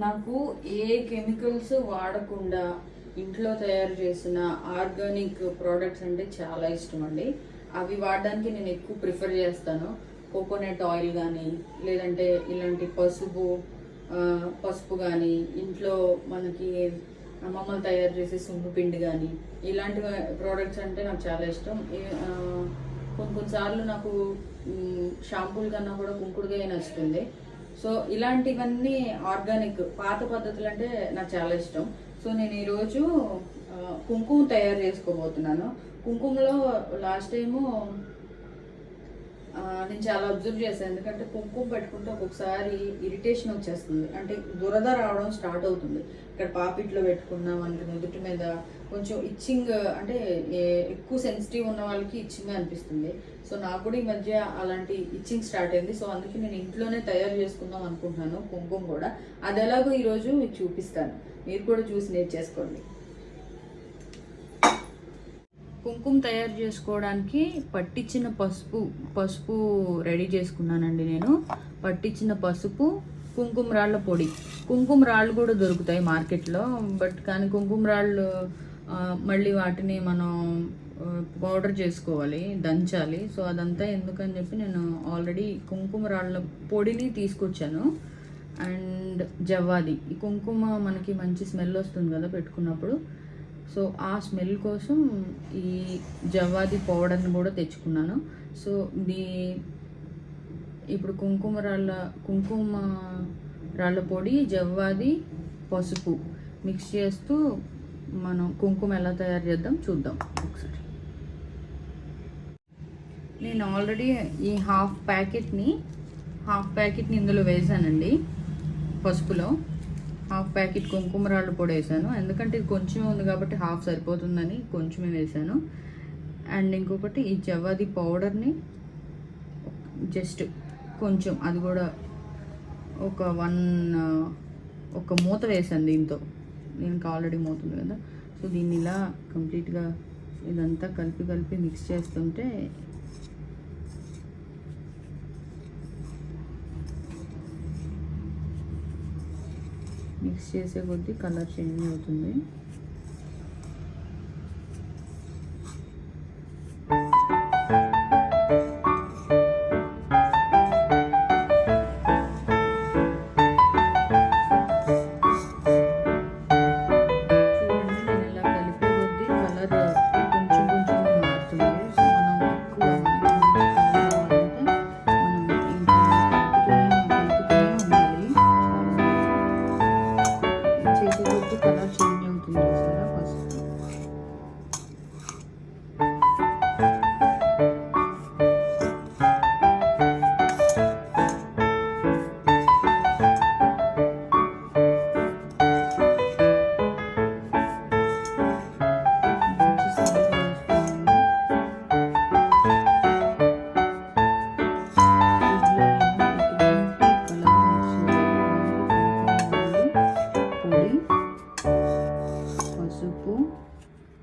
నాకు ఏ కెమికల్స్ వాడకుండా ఇంట్లో తయారు చేసిన ఆర్గానిక్ ప్రోడక్ట్స్ అంటే చాలా ఇష్టం అండి. అవి వాడడానికి నేను ఎక్కువ ప్రిఫర్ చేస్తాను. కోకోనట్ ఆయిల్ కానీ, లేదంటే ఇలాంటి పసుపు కానీ, ఇంట్లో మనకి అమ్మమ్మలు తయారు చేసే సున్ను పిండి కానీ, ఇలాంటి ప్రోడక్ట్స్ అంటే నాకు చాలా ఇష్టం. కొన్నిసార్లు నాకు షాంపూల కన్నా కూడా కుంకుడుగాయ నచ్చుతుంది. సో ఇలాంటివన్నీ ఆర్గానిక్ పాత పద్ధతులు అంటే నాకు చాలా ఇష్టం. సో నేను ఈరోజు కుంకుమ తయారు చేసుకోబోతున్నాను. కుంకుమలో లాస్ట్ టైము నేను చాలా అబ్జర్వ్ చేశాను. ఎందుకంటే కుంకుమ పెట్టుకుంటే ఒక్కొక్కసారి ఇరిటేషన్ వచ్చేస్తుంది, అంటే దురద రావడం స్టార్ట్ అవుతుంది. ఇక్కడ పాపిట్లో పెట్టుకున్నా మనకి నుదుటి మీద కొంచెం ఇచ్చింగ్, అంటే ఎక్కువ సెన్సిటివ్ ఉన్న వాళ్ళకి ఇచ్చింగ్ అనిపిస్తుంది. సో నాకు కూడా ఈ మధ్య అలాంటి ఇచ్చింగ్ స్టార్ట్ అయింది. సో అందుకే నేను ఇంట్లోనే తయారు చేసుకుందాం అనుకుంటున్నాను కుంకుమ కూడా. అది ఎలాగో ఈరోజు మీకు చూపిస్తాను, మీరు కూడా చూసి నేర్చేసుకోండి. కుంకుమ తయారు చేసుకోవడానికి పట్టించిన పసుపు రెడీ చేసుకున్నానండి. నేను పట్టించిన పసుపు, కుంకుమ రాళ్ళ పొడి. కుంకుమ రాళ్ళు కూడా దొరుకుతాయి మార్కెట్లో, కానీ కుంకుమ రాళ్ళు మళ్ళీ వాటిని మనం పౌడర్ చేసుకోవాలి, దంచాలి. సో అదంతా ఎందుకని చెప్పి నేను ఆల్రెడీ కుంకుమ రాళ్ళ పొడిని తీసుకొచ్చాను. అండ్ జవ్వాది, ఈ కుంకుమ మనకి మంచి స్మెల్ వస్తుంది కదా పెట్టుకున్నప్పుడు. సో ఆ స్మెల్ కోసం ఈ జవ్వాది పౌడర్ని కూడా తెచ్చుకున్నాను. సో ఇప్పుడు కుంకుమ రాళ్ళ పొడి, జవ్వాది, పసుపు మిక్స్ చేస్తూ మనం కుంకుమ ఎలా తయారు చేద్దాం చూద్దాం ఒకసారి. నేను ఆల్రెడీ ఈ హాఫ్ ప్యాకెట్ని ఇందులో వేసానండి. పసుపులో హాఫ్ ప్యాకెట్ కుంకుమ రాళ్ళ పొడి వేసాను. ఎందుకంటే ఇది కొంచెం ఉంది కాబట్టి హాఫ్ సరిపోతుందని కొంచెమే వేసాను. అండ్ ఇంకొకటి ఈ జవ్వాది పౌడర్ని జస్ట్ కొంచెం, అది కూడా ఒక మూత వేసాను దీంతో. దీనికి ఆల్రెడీ మూత ఉంది కదా. సో దీన్ని ఇలా కంప్లీట్గా ఇదంతా కలిపి మిక్స్ చేస్తుంటే మిక్స్ చేసే కొద్దీ కలర్ చేంజ్ అవుతుంది.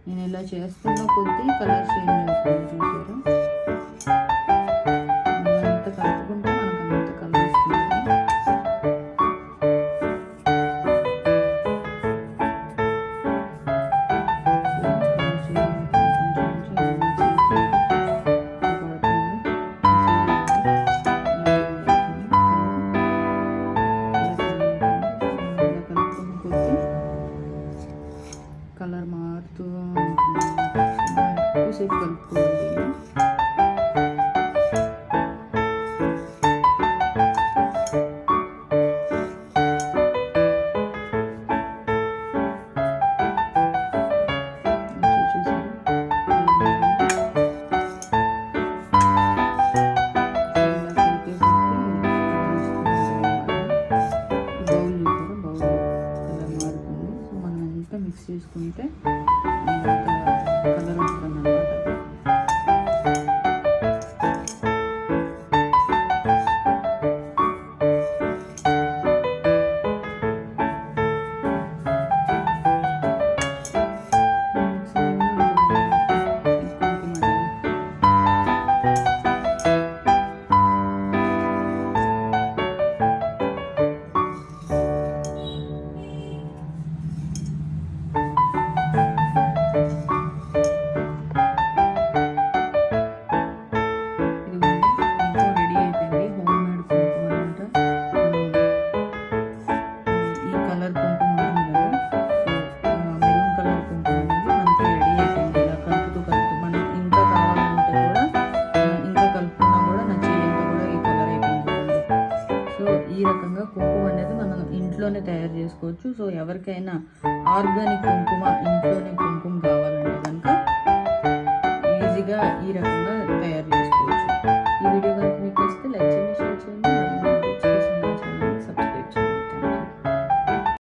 నేను ఇలా చేస్తున్న కొద్దీ కలర్ చేంజ్ అవుతుంది, చూసారా? ఎంత కలుపుకుంటే మనకు అంత కలర్ వస్తుంది. కలర్ మారుతూ ఎక్కువసేపు కలుపుకోవాలి. మిక్స్ చేసుకుంటే కలర్ వస్తుంది అన్నమాట. చేసుకోవచ్చు. సో ఎవరికైనా ఆర్గానిక్ కుంకుమ ఇంట్లోనే